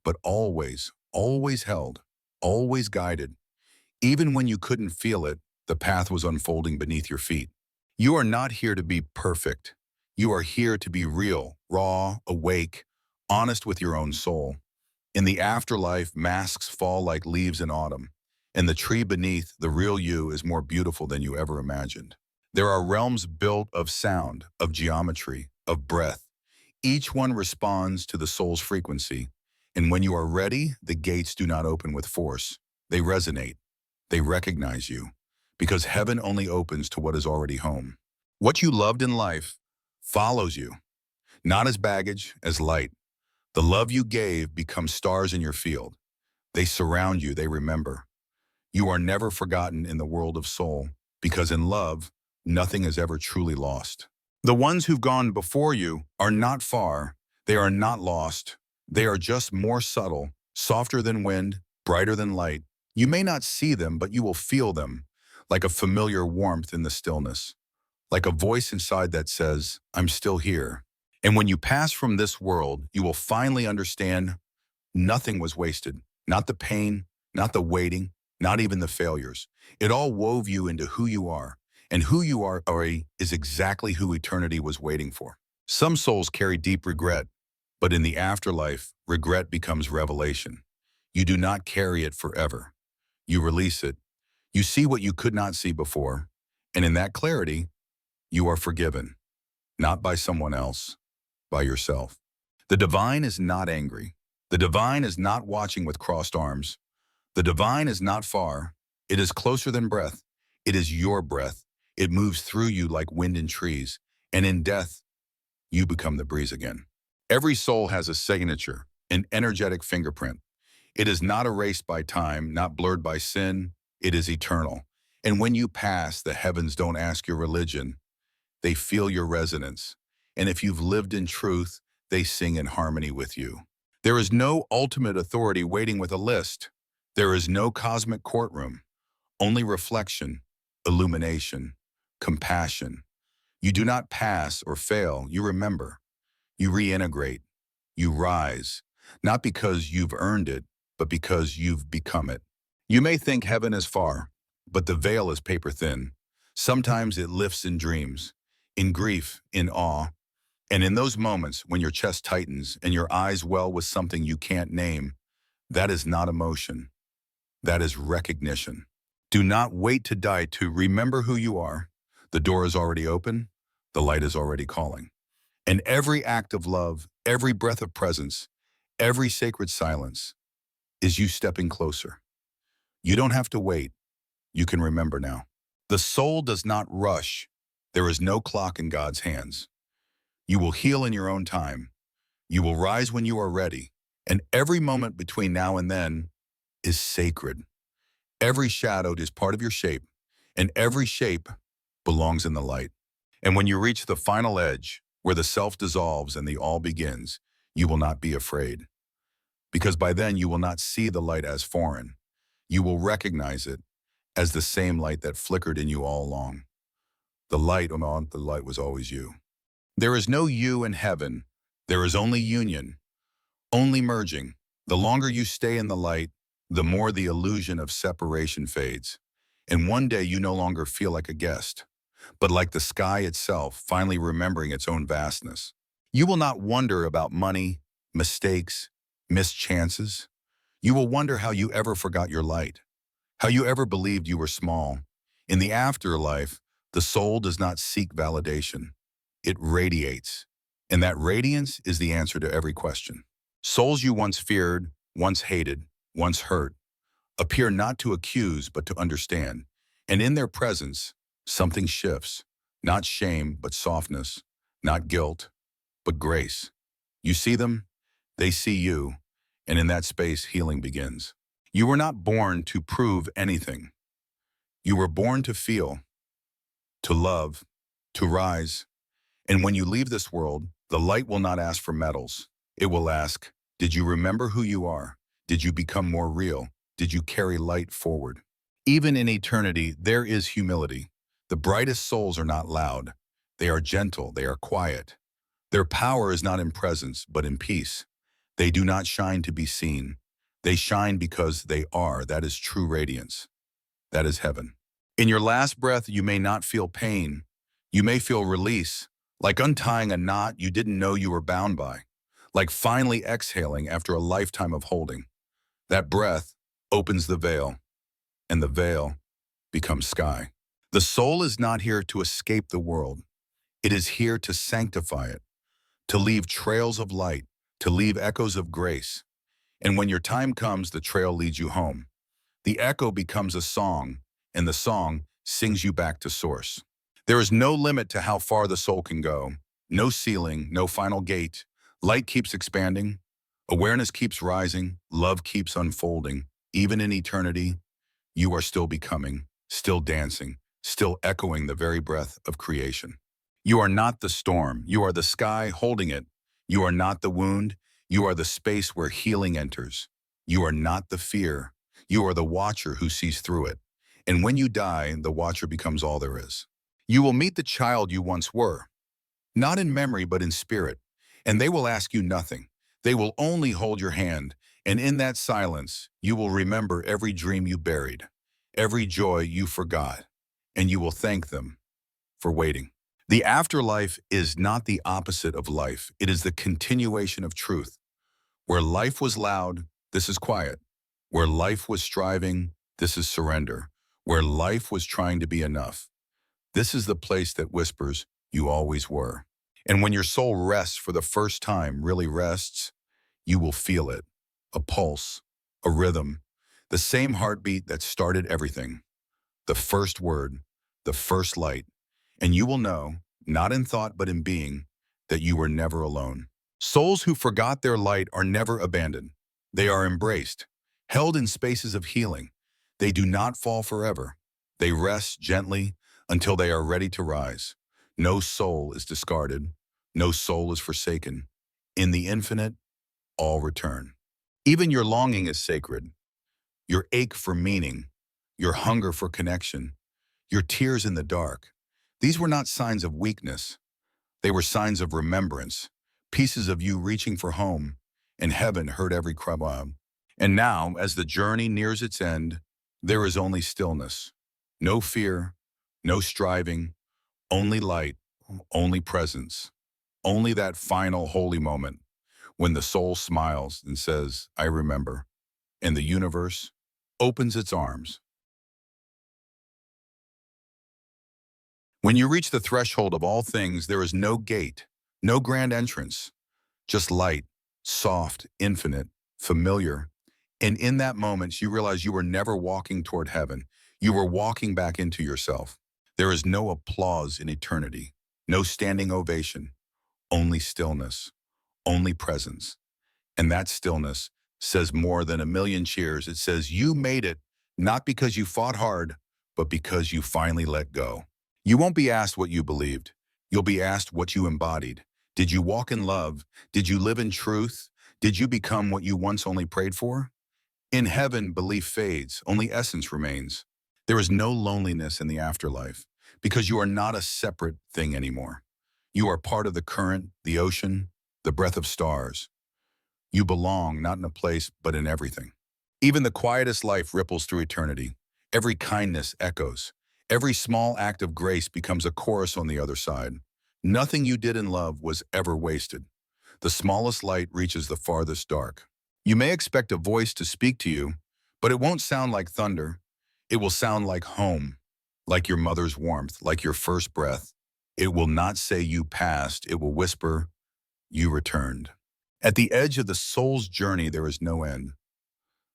but always, always held, always guided. Even when you couldn't feel it, the path was unfolding beneath your feet. You are not here to be perfect. You are here to be real, raw, awake, honest with your own soul. In the afterlife, masks fall like leaves in autumn, and the tree beneath, the real you, is more beautiful than you ever imagined. There are realms built of sound, of geometry, of breath. Each one responds to the soul's frequency, and when you are ready, the gates do not open with force. They resonate. They recognize you, because heaven only opens to what is already home. What you loved in life follows you, not as baggage, as light. The love you gave becomes stars in your field. They surround you, they remember. You are never forgotten in the world of soul, because in love, nothing is ever truly lost. The ones who've gone before you are not far. They are not lost. They are just more subtle, softer than wind, brighter than light. You may not see them, but you will feel them, like a familiar warmth in the stillness, like a voice inside that says, I'm still here. And when you pass from this world, you will finally understand nothing was wasted. Not the pain, not the waiting, not even the failures. It all wove you into who you are. And who you are is exactly who eternity was waiting for. Some souls carry deep regret, but in the afterlife, regret becomes revelation. You do not carry it forever. You release it. You see what you could not see before, and in that clarity, you are forgiven, not by someone else, by yourself. The divine is not angry. The divine is not watching with crossed arms. The divine is not far. It is closer than breath. It is your breath. It moves through you like wind in trees, and in death, you become the breeze again. Every soul has a signature, an energetic fingerprint. It is not erased by time, not blurred by sin. It is eternal. And when you pass, the heavens don't ask your religion. They feel your resonance. And if you've lived in truth, they sing in harmony with you. There is no ultimate authority waiting with a list. There is no cosmic courtroom, only reflection, illumination, compassion. You do not pass or fail, you remember. You reintegrate, you rise, not because you've earned it, but because you've become it. You may think heaven is far, but the veil is paper thin. Sometimes it lifts in dreams, in grief, in awe, and in those moments when your chest tightens and your eyes well with something you can't name, that is not emotion. That is recognition. Do not wait to die to remember who you are. The door is already open. The light is already calling. And every act of love, every breath of presence, every sacred silence is you stepping closer. You don't have to wait. You can remember now. The soul does not rush. There is no clock in God's hands. You will heal in your own time. You will rise when you are ready. And every moment between now and then is sacred. Every shadow is part of your shape, and every shape belongs in the light. And when you reach the final edge, where the self dissolves and the all begins, you will not be afraid. Because by then you will not see the light as foreign. You will recognize it as the same light that flickered in you all along. The light was always you. There is no you in heaven. There is only union, only merging. The longer you stay in the light, the more the illusion of separation fades. And one day you no longer feel like a guest, but like the sky itself, finally remembering its own vastness. You will not wonder about money, mistakes, missed chances. You will wonder how you ever forgot your light, how you ever believed you were small. In the afterlife, the soul does not seek validation. It radiates, and that radiance is the answer to every question. Souls you once feared, once hated, once hurt, appear not to accuse but to understand, and in their presence, something shifts, not shame but softness, not guilt but grace. You see them, they see you, and in that space healing begins. You were not born to prove anything. You were born to feel, to love, to rise. And when you leave this world, the light will not ask for medals. It will ask, did you remember who you are? Did you become more real? Did you carry light forward? Even in eternity, there is humility. The brightest souls are not loud. They are gentle, they are quiet. Their power is not in presence, but in peace. They do not shine to be seen. They shine because they are. That is true radiance. That is heaven. In your last breath, you may not feel pain. You may feel release, like untying a knot you didn't know you were bound by, like finally exhaling after a lifetime of holding. That breath opens the veil, and the veil becomes sky. The soul is not here to escape the world. It is here to sanctify it, to leave trails of light, to leave echoes of grace. And when your time comes, the trail leads you home. The echo becomes a song, and the song sings you back to source. There is no limit to how far the soul can go. No ceiling, no final gate. Light keeps expanding. Awareness keeps rising. Love keeps unfolding. Even in eternity, you are still becoming, still dancing, still echoing the very breath of creation. You are not the storm. You are the sky holding it. You are not the wound. You are the space where healing enters. You are not the fear. You are the watcher who sees through it. And when you die, the watcher becomes all there is. You will meet the child you once were, not in memory but in spirit, and they will ask you nothing. They will only hold your hand, and in that silence, you will remember every dream you buried, every joy you forgot, and you will thank them for waiting. The afterlife is not the opposite of life. It is the continuation of truth. Where life was loud, this is quiet. Where life was striving, this is surrender. where life was trying to be enough. This is the place that whispers, you always were. And when your soul rests for the first time, really rests, you will feel it. A pulse, a rhythm, the same heartbeat that started everything. The first word, the first light. And you will know, not in thought but in being, that you were never alone. Souls who forgot their light are never abandoned. They are embraced, held in spaces of healing. They do not fall forever. They rest gently until they are ready to rise. No soul is discarded. No soul is forsaken. In the infinite, all return. Even your longing is sacred. Your ache for meaning, your hunger for connection, your tears in the dark. These were not signs of weakness. They were signs of remembrance, pieces of you reaching for home, and heaven heard every cry. And now, as the journey nears its end, there is only stillness. No fear, no striving, only light, only presence, only that final holy moment when the soul smiles and says, I remember, and the universe opens its arms. When you reach the threshold of all things, there is no gate, no grand entrance, just light, soft, infinite, familiar. And in that moment, you realize you were never walking toward heaven. You were walking back into yourself. There is no applause in eternity, no standing ovation, only stillness, only presence. And that stillness says more than a million cheers. It says you made it, not because you fought hard, but because you finally let go. You won't be asked what you believed. You'll be asked what you embodied. Did you walk in love? Did you live in truth? Did you become what you once only prayed for? In heaven, belief fades, only essence remains. There is no loneliness in the afterlife because you are not a separate thing anymore. You are part of the current, the ocean, the breath of stars. You belong not in a place, but in everything. Even the quietest life ripples through eternity. Every kindness echoes. Every small act of grace becomes a chorus on the other side. Nothing you did in love was ever wasted. The smallest light reaches the farthest dark. You may expect a voice to speak to you, but it won't sound like thunder. It will sound like home, like your mother's warmth, like your first breath. It will not say you passed. It will whisper, you returned. At the edge of the soul's journey, there is no end,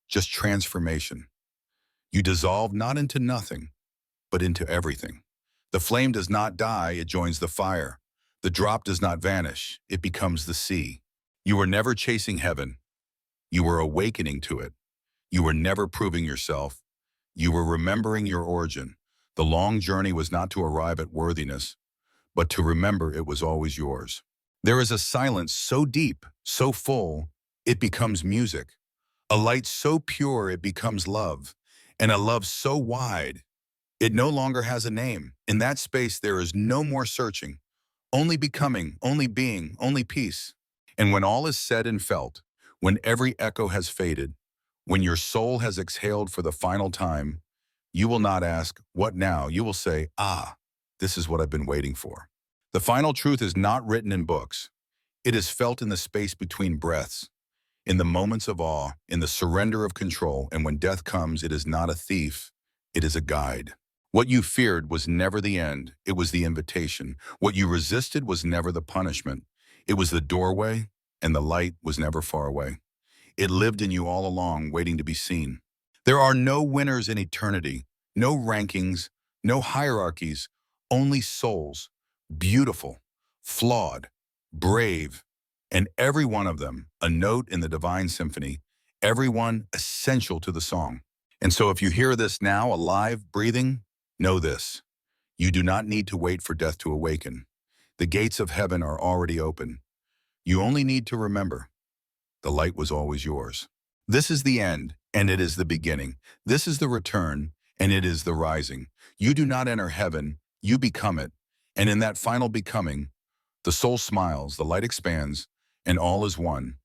just transformation. You dissolve not into nothing, but into everything. The flame does not die, it joins the fire. The drop does not vanish, it becomes the sea. You were never chasing heaven. You were awakening to it. You were never proving yourself. You were remembering your origin. The long journey was not to arrive at worthiness, but to remember it was always yours. There is a silence so deep, so full, it becomes music. A light so pure, it becomes love. And a love so wide, it no longer has a name. In that space, there is no more searching, only becoming, only being, only peace. And when all is said and felt, when every echo has faded, when your soul has exhaled for the final time, you will not ask, what now? You will say, ah, this is what I've been waiting for. The final truth is not written in books. It is felt in the space between breaths, in the moments of awe, in the surrender of control, and when death comes, it is not a thief, it is a guide. What you feared was never the end, it was the invitation. What you resisted was never the punishment. It was the doorway, and the light was never far away. It lived in you all along, waiting to be seen. There are no winners in eternity, no rankings, no hierarchies, only souls, beautiful, flawed, brave, and every one of them a note in the divine symphony, everyone essential to the song. And so if you hear this now, alive, breathing, know this. You do not need to wait for death to awaken. The gates of heaven are already open. You only need to remember, the light was always yours. This is the end, and it is the beginning. This is the return, and it is the rising. You do not enter heaven, you become it. And in that final becoming, the soul smiles, the light expands, and all is one.